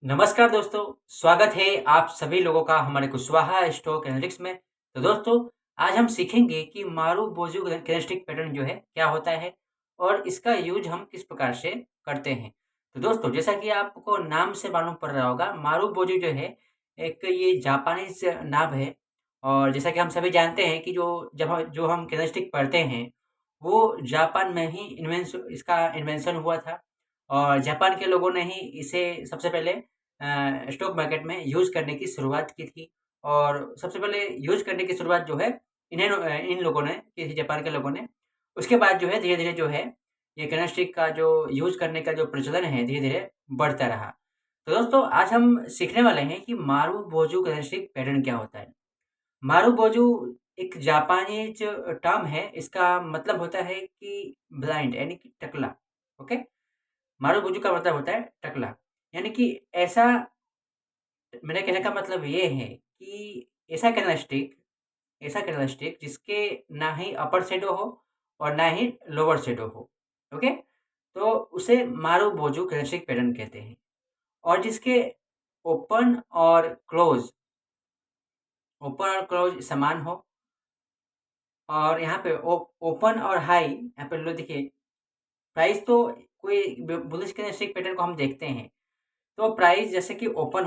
नमस्कार दोस्तों, स्वागत है आप सभी लोगों का हमारे कुशवाहा स्टॉक एनालिटिक्स में। तो दोस्तों, आज हम सीखेंगे कि मारू-बोजू कैंडलस्टिक पैटर्न जो है क्या होता है और इसका यूज़ हम किस प्रकार से करते हैं। तो दोस्तों, जैसा कि आपको नाम से मालूम पड़ रहा होगा, मारू-बोजू जो है एक ये जापानीज़ नाम है और जैसा कि हम सभी जानते हैं कि जो हम कैंडलस्टिक पढ़ते हैं, वो जापान में ही इसका इन्वेंशन हुआ था और जापान के लोगों ने ही इसे सबसे पहले स्टॉक मार्केट में यूज़ करने की शुरुआत की थी और सबसे पहले यूज़ करने की शुरुआत जो है इन लोगों ने की थी, जापान के लोगों ने। उसके बाद जो है धीरे-धीरे जो है ये कैंडलस्टिक का जो यूज़ करने का जो प्रचलन है धीरे-धीरे बढ़ता रहा। तो दोस्तों, आज हम सीखने वाले हैं कि मारू-बोजू कैंडलस्टिक पैटर्न क्या होता है। मारू-बोजू एक जापानीज़ टर्म है, इसका मतलब होता है कि ब्लाइंड यानी कि टकला, ओके? मारू-बोजू का मतलब होता है टकला, यानी कि ऐसा मेरे कहने का मतलब ये है कि ऐसा कैंडलस्टिक जिसके ना ही अपर शैडो हो और ना ही लोअर शैडो हो, ओके? तो उसे मारू-बोजू कैंडलस्टिक पैटर्न कहते हैं और जिसके ओपन और क्लोज़ ओपन और क्लोज़ समान हो और यहाँ पे ओपन और हाई यहाँ पे लो देखिए प्राइस तो कोई बुलिश कैंडलस्टिक पैटर्न को हम देखते हैं, तो प्राइस जैसे कि ओपन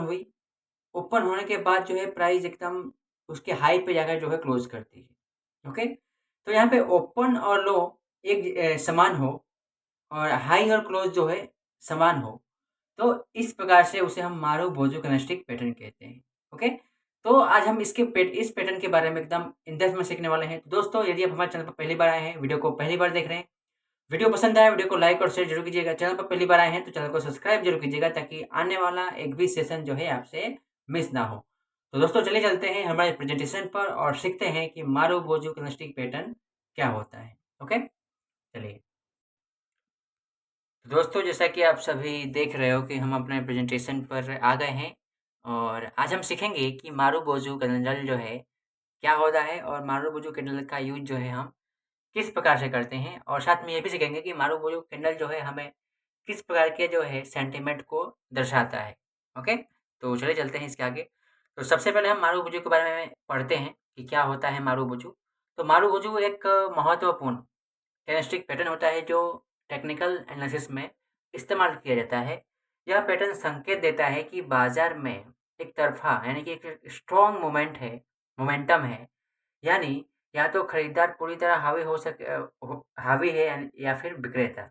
होने के बाद जो है प्राइस एकदम उसके हाई पे जाकर जो है क्लोज़ करती है, ओके? तो यहाँ पे ओपन और लो समान हो और हाई और क्लोज़ जो है समान हो, तो इस प्रकार से उसे हम मारू-बोजू कैंडलस्टिक पैटर्न कहते हैं, ओके? तो आज हम इस पैटर्न के बारे में एकदम इन डेप्थ में सीखने वाले हैं। तो दोस्तों, यदि आप हमारे चैनल पर पहली बार आए हैं, वीडियो को पहली बार देख रहे हैं, वीडियो पसंद आया, वीडियो को लाइक और शेयर ज़रूर कीजिएगा। चैनल पर पहली बार आए हैं, तो चैनल को सब्सक्राइब ज़रूर कीजिएगा ताकि आने वाला एक भी सेशन जो है आपसे मिस ना हो। तो दोस्तों, चलिए चलते हैं हमारे प्रेजेंटेशन पर और सीखते हैं कि मारू-बोजू कैंडलस्टिक पैटर्न क्या होता है, ओके? चलिए। तो दोस्तों, जैसा कि आप सभी देख रहे हो कि हम अपने प्रेजेंटेशन पर आ गए हैं और आज हम सीखेंगे कि मारू-बोजू कैंडल जो है क्या होता है और मारू-बोजू कैंडल का यूज़ जो है हम किस प्रकार से करते हैं और साथ में ये भी सीखेंगे कि मारू-बोजू कैंडल जो है हमें किस प्रकार के जो है सेंटिमेंट को दर्शाता है, ओके? तो चलिए चलते हैं इसके आगे। तो सबसे पहले हम मारू-बोजू के बारे में पढ़ते हैं कि क्या होता है मारू-बोजू। तो मारू-बोजू एक महत्वपूर्ण कैरेक्टरिस्टिक पैटर्न होता है जो टेक्निकल एनालिसिस में इस्तेमाल किया जाता है। यह पैटर्न संकेत देता है कि बाज़ार में एक तरफ़ा यानी कि एक स्ट्रॉन्ग मोमेंटम है। यानी या तो खरीदार पूरी तरह हावी है या फिर विक्रेता।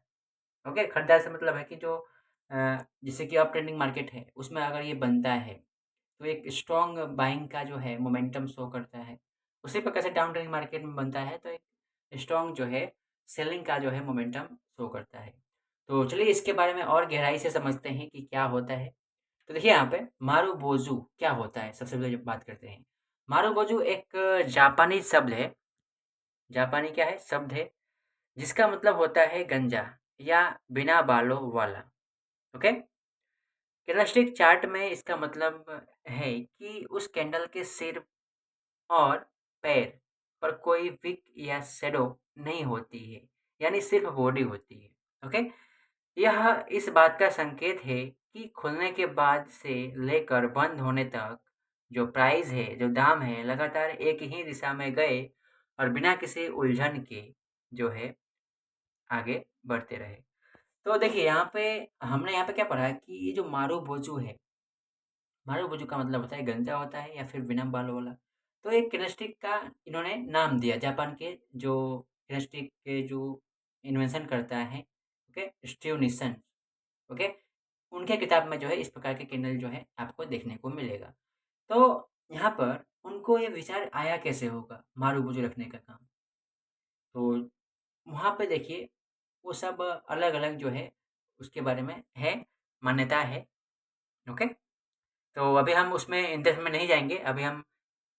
ओके? खरीदार से मतलब है कि जैसे कि अप ट्रेंडिंग मार्केट है, उसमें अगर ये बनता है, तो एक स्ट्रॉन्ग बाइंग का जो है मोमेंटम शो करता है। उसी प्रकार से डाउन ट्रेंडिंग मार्केट में बनता है, तो एक स्ट्रॉन्ग जो है सेलिंग का जो है मोमेंटम शो करता है। तो चलिए इसके बारे में और गहराई से समझते हैं कि क्या होता है। तो देखिए यहाँ पे मारू-बोजू क्या होता है? सबसे पहले जो बात करते हैं। मारू-बोजू एक जापानी शब्द है। जापानी क्या है? शब्द है, जिसका मतलब होता है गंजा या बिना बालों वाला। ओके? कैंडलस्टिक चार्ट में इसका मतलब है कि उस कैंडल के सिर और पैर पर कोई विक या शैडो नहीं होती है, यानी सिर्फ बॉडी होती है। ओके? यह इस बात का संकेत है कि खुलने के बाद से लेकर बंद होने तक जो प्राइस है, जो दाम है, लगातार एक ही दिशा में गए और बिना किसी उलझन के जो है आगे बढ़ते रहे। तो देखिए हमने यहाँ पे क्या पढ़ा कि ये जो मारू-बोजू है, मारू-बोजू का मतलब होता है गंजा होता है या फिर बिना बालों वाला। तो एक कैंडलस्टिक का इन्होंने नाम दिया जापान के जो कैंडलस्टिक के जो इन्वेंशन करता है, ओके? Steve निसन, okay? उनके किताब में जो है इस प्रकार के कैंडल जो है आपको देखने को मिलेगा। तो यहाँ पर उनको ये विचार आया कैसे होगा मारू-बोजू रखने का काम? तो वहाँ पे देखिए वो सब अलग-अलग जो है उसके बारे में है, मान्यता है, ओके? तो अभी हम उसमें इन डेप्थ में नहीं जाएँगे, अभी हम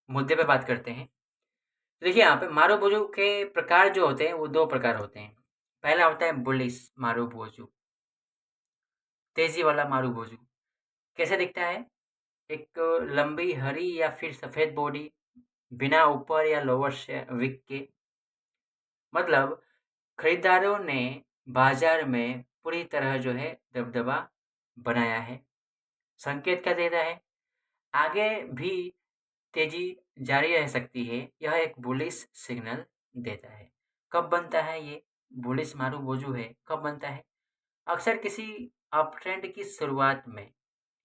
मुद्दे पे बात करते हैं। तो देखिए यहाँ पे मारू-बोजू के प्रकार जो होते हैं वो 2 प्रकार होते हैं। पहला होता है बुलिश मारू-बोजू, तेज़ी वाला मारू-बोजू। कैसे दिखता है? एक लंबी हरी या फिर सफ़ेद बॉडी, बिना ऊपर या लोअर से विक के। मतलब खरीदारों ने बाज़ार में पूरी तरह जो है दबदबा बनाया है। संकेत क्या देता है? आगे भी तेजी जारी रह सकती है, यह एक बुलिश सिग्नल देता है। कब बनता है ये बुलिश मारूबोजू है? कब बनता है? अक्सर किसी अपट्रेंड की शुरुआत में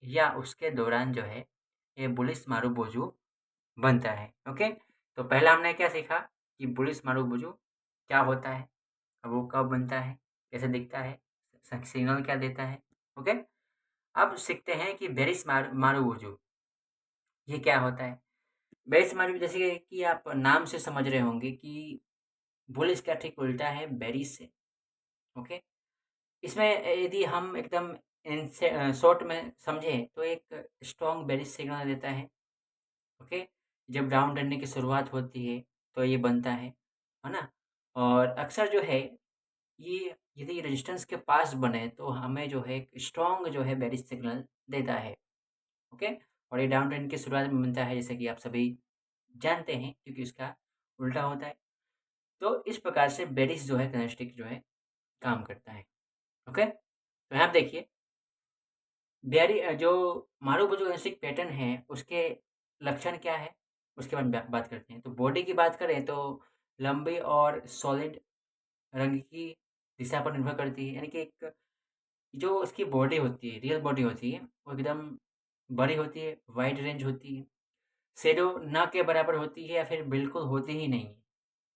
या उसके दौरान जो है ये बुलिश मारूबोजू बनता है। ओके, तो पहला हमने क्या सीखा कि बुलिश मारूबोजू क्या होता है, अब वो कब बनता है, कैसे दिखता है, सिग्नल क्या देता है। ओके, अब सीखते हैं कि बेरिश मारूबोजू ये क्या होता है। बेरिश मारूबोजू जैसे कि आप नाम से समझ रहे होंगे कि बुलिश का ठीक उल्टा है बेरिश से। ओके, इसमें यदि हम एकदम शॉर्ट में समझें तो एक स्ट्रॉन्ग बेरिश सिग्नल देता है। ओके, जब डाउन ट्रेंडिंग की शुरुआत होती है तो ये बनता है ना? और अक्सर जो है ये यदि रेजिस्टेंस के पास बने तो हमें जो है एक स्ट्रॉन्ग जो है बेरिश सिग्नल देता है। ओके, और ये डाउन ट्रेंड की शुरुआत में बनता है जैसे कि आप सभी जानते हैं क्योंकि उसका उल्टा होता है। तो इस प्रकार से बेरिश जो है कैंडलस्टिक जो है काम करता है। ओके, तो यहाँ आप देखिए जो मारूबुजु कैंडलस्टिक पैटर्न है उसके लक्षण क्या है उसके बारे में बात करते हैं। तो बॉडी की बात करें तो लंबी और सॉलिड रंग की दिशा पर निर्भर करती है, यानी कि एक जो उसकी बॉडी होती है, रियल बॉडी होती है, वो एकदम बड़ी होती है, वाइड रेंज होती है, शैडो ना के बराबर होती है या फिर बिल्कुल होती ही नहीं है।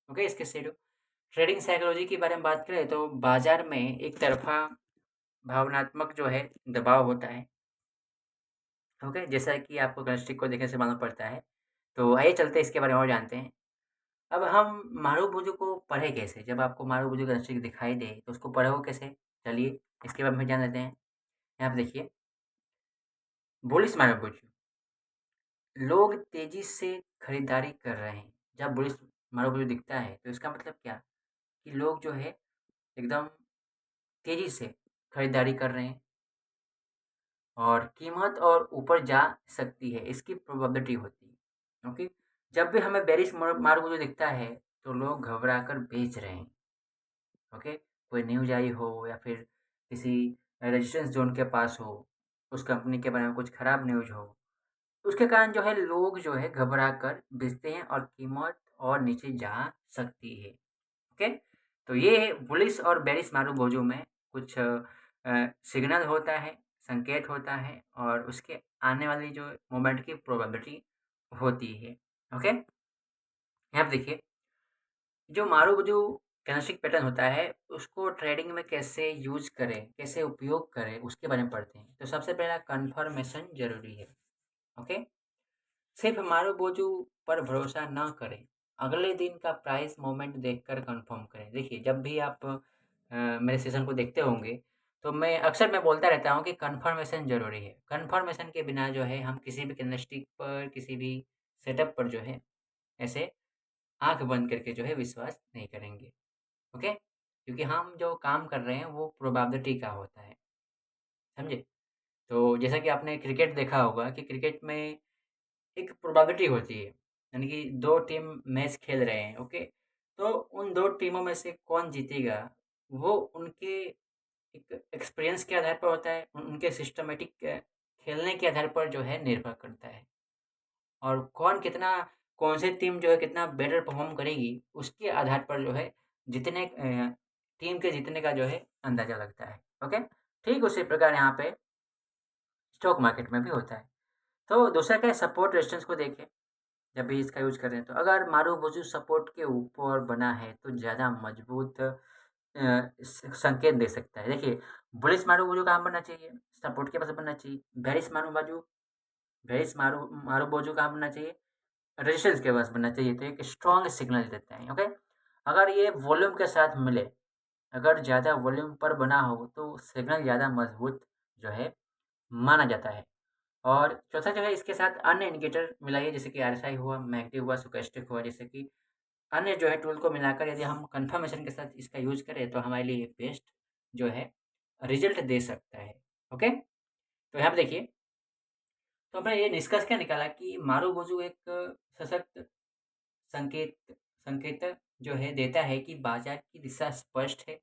ओके, इसके शैडो ट्रेडिंग साइकोलॉजी के बारे में बात करें तो बाजार में एक तरफा भावनात्मक जो है दबाव होता है। ओके, जैसा कि आपको कैंडलस्टिक को देखने से मालूम पड़ता है। तो आइए चलते हैं इसके बारे में और जानते हैं। अब हम मारूबुजु को पढ़े कैसे? जब आपको मारूबुजु कैंडलस्टिक दिखाई दे तो उसको पढ़ो कैसे? चलिए इसके बारे में जान लेते हैं। यहाँ पे देखिए बुलिश मारूबुजु, लोग तेजी से खरीदारी कर रहे हैं। जब बुलिश मारूबुजु दिखता है तो इसका मतलब क्या कि लोग जो है एकदम तेजी से खरीदारी कर रहे हैं और कीमत और ऊपर जा सकती है इसकी प्रोबेबिलिटी होती है। ओके, जब भी हमें बेरिश मारूबुजु दिखता है तो लोग घबरा कर बेच रहे हैं। ओके, कोई न्यूज आई हो या फिर किसी रेजिस्टेंस जोन के पास हो, उस कंपनी के बारे में कुछ खराब न्यूज हो, तो उसके कारण जो है लोग जो है घबरा कर बेचते हैं और कीमत और नीचे जा सकती है। ओके, तो ये बुलिश और बेरिश मारूबुजु में कुछ सिग्नल होता है, संकेत होता है और उसके आने वाली जो मोमेंट की प्रोबेबिलिटी होती है। ओके, यहाँ पे देखिए जो मारूबुजु कैंडलस्टिक पैटर्न होता है उसको ट्रेडिंग में कैसे यूज करें, कैसे उपयोग करें उसके बारे में पढ़ते हैं। तो सबसे पहला कंफर्मेशन जरूरी है। ओके, सिर्फ मारूबुजु पर भरोसा ना करें, अगले दिन का प्राइस मूवमेंट देखकर कंफर्म करें। देखिए जब भी आप मेरे सेशन को देखते होंगे तो मैं बोलता रहता हूँ कि कंफर्मेशन ज़रूरी है। कंफर्मेशन के बिना जो है हम किसी भी कैंडलस्टिक पर किसी भी सेटअप पर जो है ऐसे आंख बंद करके जो है विश्वास नहीं करेंगे। ओके, क्योंकि हम जो काम कर रहे हैं वो प्रोबेबिलिटी का होता है, समझे? तो जैसा कि आपने क्रिकेट देखा होगा कि क्रिकेट में एक प्रोबेबिलिटी होती है, यानी कि 2 टीम मैच खेल रहे हैं, ओके? तो उन 2 टीमों में से कौन जीतेगा, वो उनके एक एक्सपीरियंस के आधार पर होता है, उनके सिस्टमैटिक खेलने के आधार पर जो है निर्भर करता है। और कौन सी टीम जो है कितना बेटर परफ़ॉर्म करेगी, उसके आधार पर जो है टीम के जीतने का जो है अंदाज़ा लगता है, ओके? ठीक उसी प्रकार यहाँ पे स्टॉक मार्केट में भी होता है। तो दूसरा क्या है सपोर्ट रेजिस्टेंस को देखें। जब भी इसका यूज़ कर रहे हैं तो अगर मारूबुजु सपोर्ट के ऊपर बना है तो ज़्यादा मजबूत संकेत दे सकता है। देखिए बुलिश मारूबुजु कहाँ बनना चाहिए? सपोर्ट के पास बनना चाहिए। बेरिश मारूबुजु कहाँ बनना चाहिए? रेजिस्टेंस के पास बनना चाहिए। तो एक स्ट्रॉन्ग सिग्नल देता है। ओके, अगर ये वॉल्यूम के साथ मिले, अगर ज़्यादा वॉल्यूम पर बना हो तो सिग्नल ज़्यादा मजबूत जो है माना जाता है। और चौथा जो है इसके साथ अन्य इंडिकेटर मिलाइए जैसे कि आरएसआई हुआ, मैकडी हुआ, स्टोचस्टिक हुआ, जैसे कि अन्य जो है टूल को मिलाकर यदि हम कंफर्मेशन के साथ इसका यूज़ करें तो हमारे लिए बेस्ट जो है रिजल्ट दे सकता है। ओके? तो यहाँ पे देखिए, तो हमने ये निष्कर्ष क्या निकाला कि मारूबुजु एक सशक्त संकेत संकेतक जो है देता है कि बाजार की दिशा स्पष्ट है।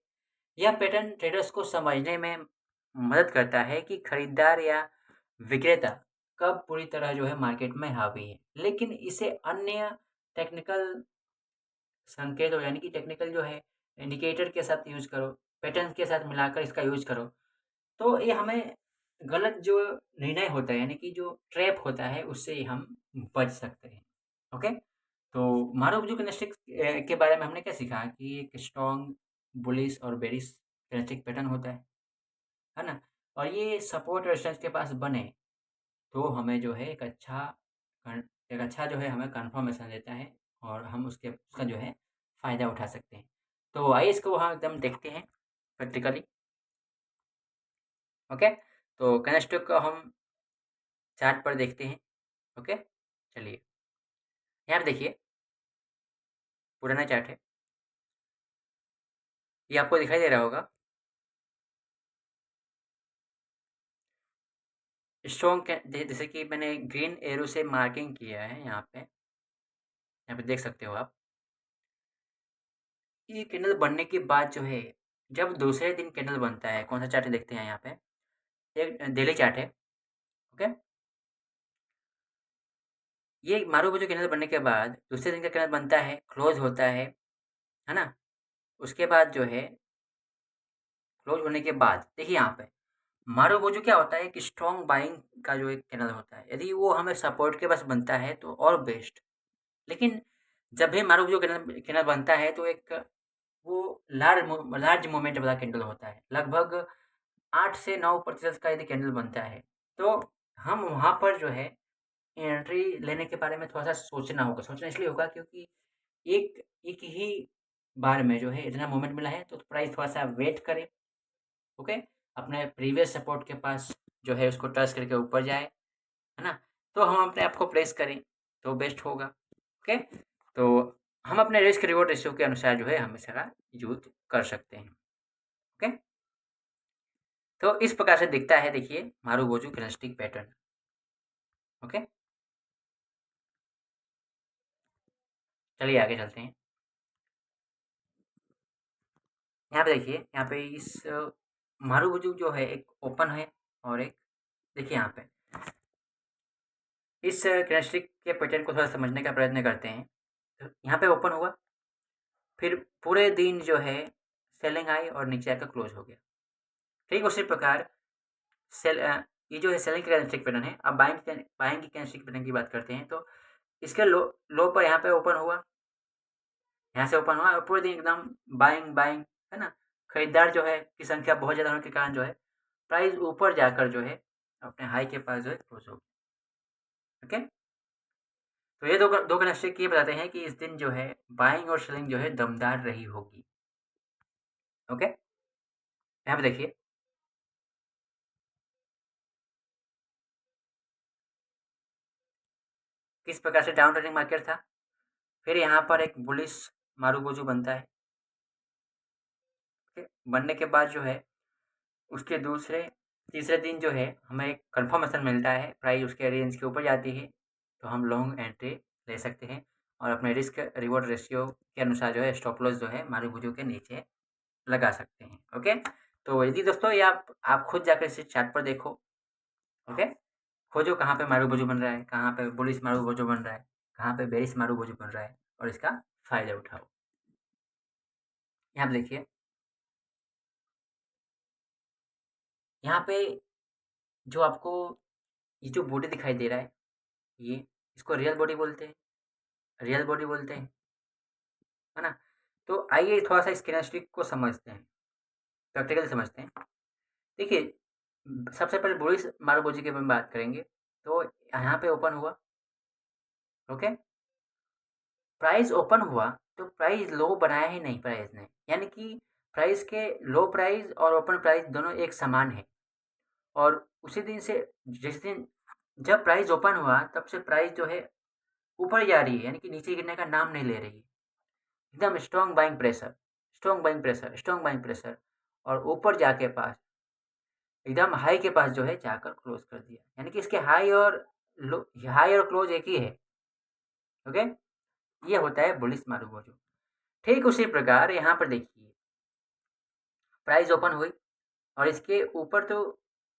यह पैटर्न ट्रेडर्स को समझने में मदद करता है कि खरीदार या विक्रेता कब पूरी तरह जो है मार्केट में हावी है, लेकिन इसे अन्य टेक्निकल संकेत हो यानी कि टेक्निकल जो है इंडिकेटर के साथ यूज़ करो, पैटर्न्स के साथ मिलाकर इसका यूज़ करो, तो ये हमें गलत जो निर्णय होता है यानी कि जो ट्रैप होता है उससे हम बच सकते हैं। ओके? तो मारुबुजू कैंडलस्टिक्स के बारे में हमने क्या सीखा कि एक स्ट्रॉन्ग, बुलिश और बेरिश कैंडलस्टिक पैटर्न होता है ना? और ये सपोर्ट और रेजिस्टेंस के पास बने तो हमें जो है कन एक अच्छा जो है हमें कन्फर्मेशन देता है और हम उसका जो है फ़ायदा उठा सकते हैं। तो आइए इसको हम एकदम देखते हैं प्रैक्टिकली। ओके? तो कैंडलस्टिक को हम चार्ट पर देखते हैं। ओके? चलिए, यहाँ पे देखिए पुराना चार्ट है। ये आपको दिखाई दे रहा होगा। स्ट्रॉन्ग जैसे कि मैंने ग्रीन एरो से मार्किंग किया है यहाँ पे देख सकते हो आप। ये कैंडल बनने के बाद जो है, जब दूसरे दिन कैंडल बनता है, कौन सा चार्ट देखते हैं यहाँ पे, एक डेली चार्ट है। ओके? ये मारुबुजू कैंडल बनने के बाद दूसरे दिन का कैंडल बनता है, क्लोज होता है ना? उसके बाद जो है क्लोज होने के बाद देखिए यहाँ पे मारुबुजू क्या होता है, एक स्ट्रॉन्ग बाइंग का जो एक कैंडल होता है, यदि वो हमें सपोर्ट के पास बनता है तो और बेस्ट। लेकिन जब भी मारुबुजू कैंडल कैंडल बनता है तो एक वो लार्ज मूवमेंट वाला कैंडल होता है। लगभग 8 से 9% का यदि कैंडल बनता है, तो हम वहाँ पर जो है एंट्री लेने के बारे में थोड़ा-सा सोचना होगा। सोचना इसलिए होगा क्योंकि एक एक ही बार में जो है इतना मूवमेंट मिला है तो प्राइस थोड़ा-सा वेट करे, ओके? अपने प्रीवियस सपोर्ट के पास जो है उसको टच करके ऊपर जाए, है ना? तो हम अपने आप को प्लेस करें तो बेस्ट होगा, ओके? तो हम अपने रिस्क रिवॉर्ड रेशियो के अनुसार जो है हमेशा का यूज़ कर सकते हैं, ओके? तो इस प्रकार से दिखता है देखिए मारुबुजू कैंडलस्टिक पैटर्न, ओके? चलिए आगे चलते हैं। यहाँ पे देखिए, यहाँ पे इस मारुबुजू जो है एक ओपन है और एक देखिए यहाँ पे इस कैरेक्टरिस्टिक के पैटर्न को थोड़ा समझने का प्रयत्न करते हैं। तो यहाँ पे ओपन हुआ, फिर पूरे दिन जो है सेलिंग आई और नीचे आकर क्लोज हो गया। ठीक उसी प्रकार सेल ये जो है सेलिंग कैरेक्टरिस्टिक पैटर्न है। अब बाइंग की कैरेक्टरिस्टिक पैटर्न की बात करते हैं तो इसके लो लो पर यहाँ पे ओपन हुआ, यहाँ से ओपन हुआ और पूरे दिन एकदम बाइंग बाइंग, है ना? खरीदार जो है की संख्या बहुत ज़्यादा होने के कारण जो है प्राइस ऊपर जाकर जो है अपने हाई के पास जो है क्लोज हो गया। ओके? तो ये दो कैरेक्टरिस्टिक ये बताते हैं कि इस दिन जो है बाइंग और सेलिंग जो है दमदार रही होगी। ओके? यहाँ पे देखिए किस प्रकार से डाउन ट्रेंडिंग मार्केट था। फिर यहाँ पर एक बुलिश मारुबुजू बनता है। ओके? बनने के बाद जो है उसके दूसरे तीसरे दिन जो है हमें एक कन्फर्मेशन मिलता है, प्राइस उसके रेंज के ऊपर जाती है, तो हम लॉन्ग एंट्री ले सकते हैं और अपने रिस्क रिवॉर्ड रेशियो के अनुसार जो है स्टॉप लॉस जो है मारुबुजू के नीचे लगा सकते हैं। ओके? तो यदि दोस्तों ये आप खुद जाकर इसे चार्ट पर देखो, ओके? खोजो कहाँ पे मारुबुजू बन रहा है, कहाँ पे बुलिश मारुबुजू बन रहा है, कहाँ पे बेरिश मारुबुजू बन रहा है और इसका फ़ायदा उठाओ। यहाँ पे देखिए, यहाँ पे जो आपको ये जो बॉडी दिखाई दे रहा है, ये इसको रियल बॉडी बोलते हैं, रियल बॉडी बोलते हैं, है ना? तो आइए थोड़ा-सा इस कैरेक्टरिस्टिक को समझते हैं, प्रैक्टिकली समझते हैं। देखिए, सबसे पहले बुलिश मारुबुजू की अपन बात करेंगे, तो यहाँ पे ओपन हुआ, ओके? प्राइस ओपन हुआ तो प्राइस लो बनाया ही नहीं प्राइस ने, यानी कि प्राइस के लो प्राइस और ओपन प्राइस दोनों एक समान है और उसी दिन से जिस दिन जब प्राइस ओपन हुआ तब से प्राइस जो है ऊपर जा रही है, यानी कि नीचे गिरने का नाम नहीं ले रही है। एकदम strong buying pressure, strong buying pressure, strong buying pressure और ऊपर जाके पास एकदम हाई के पास जो है जाकर क्लोज कर दिया, यानी कि इसके हाई और क्लोज एक ही है। ओके? ये होता है बुलिश मारुबुजू। ठीक उसी प्रकार यहाँ पर देखिए प्राइस ओपन हुई और इसके ऊपर तो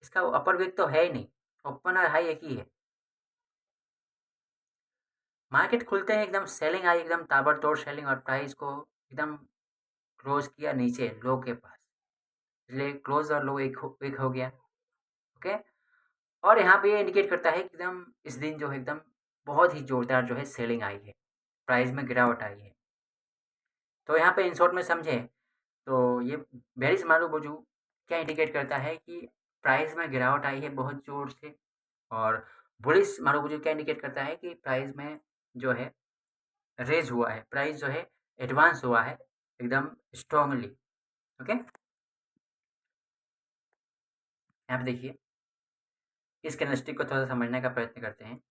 इसका अपर वेग तो है ही नहीं, ओपन और हाई एक ही है। मार्केट खुलते ही एकदम सेलिंग आई, एकदम ताबड़तोड़ सेलिंग, और प्राइस को एकदम क्लोज किया नीचे लो के पास, इसलिए क्लोज और लो एक हो गया। ओके। और यहाँ पे ये इंडिकेट करता है कि एकदम इस दिन जो है एकदम बहुत ही जोरदार जो है सेलिंग आई है, प्राइस में गिरावट आई है। तो यहाँ पे इन शॉर्ट में समझे तो ये बेरिश मारूबोजू क्या इंडिकेट करता है कि प्राइस में गिरावट आई है बहुत ज़ोर से, और बुलिश मारूबोजू क्या इंडिकेट करता है कि प्राइस में जो है रेज हुआ है, प्राइस जो है एडवांस हुआ है एकदम स्ट्रांगली। ओके। यहाँ पे देखिए इस कैंडलस्टिक को थोड़ा सा समझने का प्रयत्न करते हैं।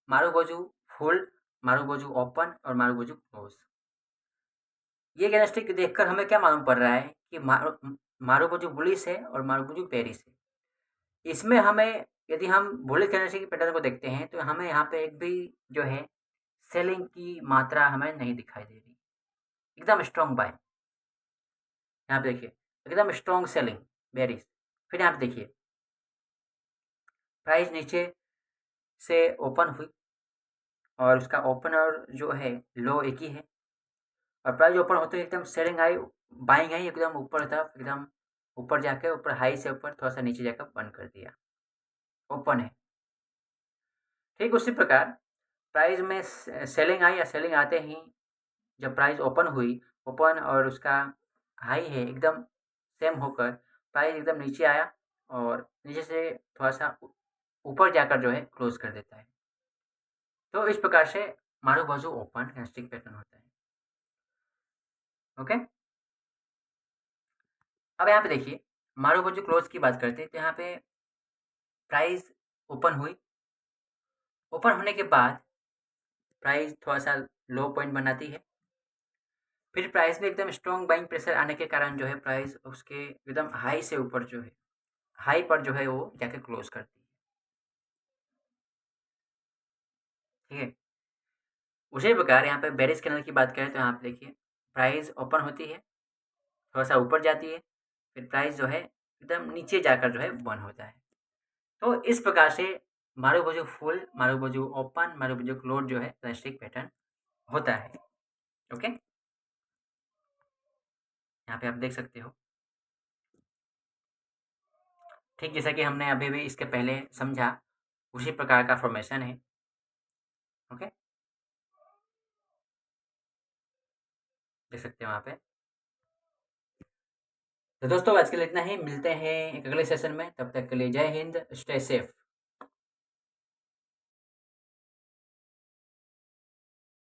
मारूबोजू फुल, मारूबोजू ओपन और मारूबोजू क्लोज। ये कैंडलस्टिक देखकर हमें क्या मालूम पड़ रहा है कि मारूबोजू बुलिश है और मारूबोजू बेरिश है। इसमें हमें, यदि हम बुलिश कैंडलस्टिक की पैटर्न को देखते हैं तो हमें यहाँ पे एक भी जो है सेलिंग की मात्रा हमें नहीं दिखाई दे रही, एकदम स्ट्रॉन्ग बाय। यहाँ पे देखिए एकदम स्ट्रॉन्ग सेलिंग बेरिश। फिर यहाँ पे देखिए प्राइस नीचे से ओपन हुई और उसका ओपन और जो है लो एक ही है, और प्राइस ओपन होते ही एकदम सेलिंग आई, बाइंग आई एकदम ऊपर तरफ, एकदम ऊपर जाके ऊपर हाई से ऊपर थोड़ा सा नीचे जाकर बंद कर दिया, ओपन है। ठीक उसी प्रकार प्राइस में सेलिंग आई, या सेलिंग आते ही जब प्राइस ओपन हुई, ओपन और उसका हाई है एकदम सेम होकर प्राइस एकदम नीचे आया और नीचे से थोड़ा सा ऊपर जाकर जो है क्लोज कर देता है। तो इस प्रकार से मारूबोजू ओपन कैंडलस्टिक पैटर्न होता है। ओके। अब यहाँ पे देखिए मारूबोजू क्लोज की बात करते हैं तो यहाँ पे प्राइस ओपन हुई, ओपन होने के बाद प्राइस थोड़ा सा लो पॉइंट बनाती है, फिर प्राइस में एकदम स्ट्रॉन्ग बाइंग प्रेशर आने के कारण जो है प्राइस उसके एकदम हाई से ऊपर जो है हाई पर जो है वो जाके क्लोज करती है। ठीक है। उसी प्रकार यहाँ पे बेरिश कैंडल की बात करें तो यहाँ पे देखिए प्राइस ओपन होती है, थोड़ा सा ऊपर जाती है, फिर प्राइस जो है एकदम नीचे जाकर जो है बंद होता है। तो इस प्रकार से marubozu full, marubozu open, marubozu close जो है कैंडलस्टिक पैटर्न होता है। ओके। यहाँ पे आप देख सकते हो, ठीक जैसा कि हमने अभी भी इसके पहले समझा, उसी प्रकार का फॉर्मेशन है। ओके, देख सकते हो वहाँ पे। तो दोस्तों आज के लिए इतना ही, मिलते हैं एक अगले सेशन में, तब तक के लिए जय हिंद, स्टे सेफ।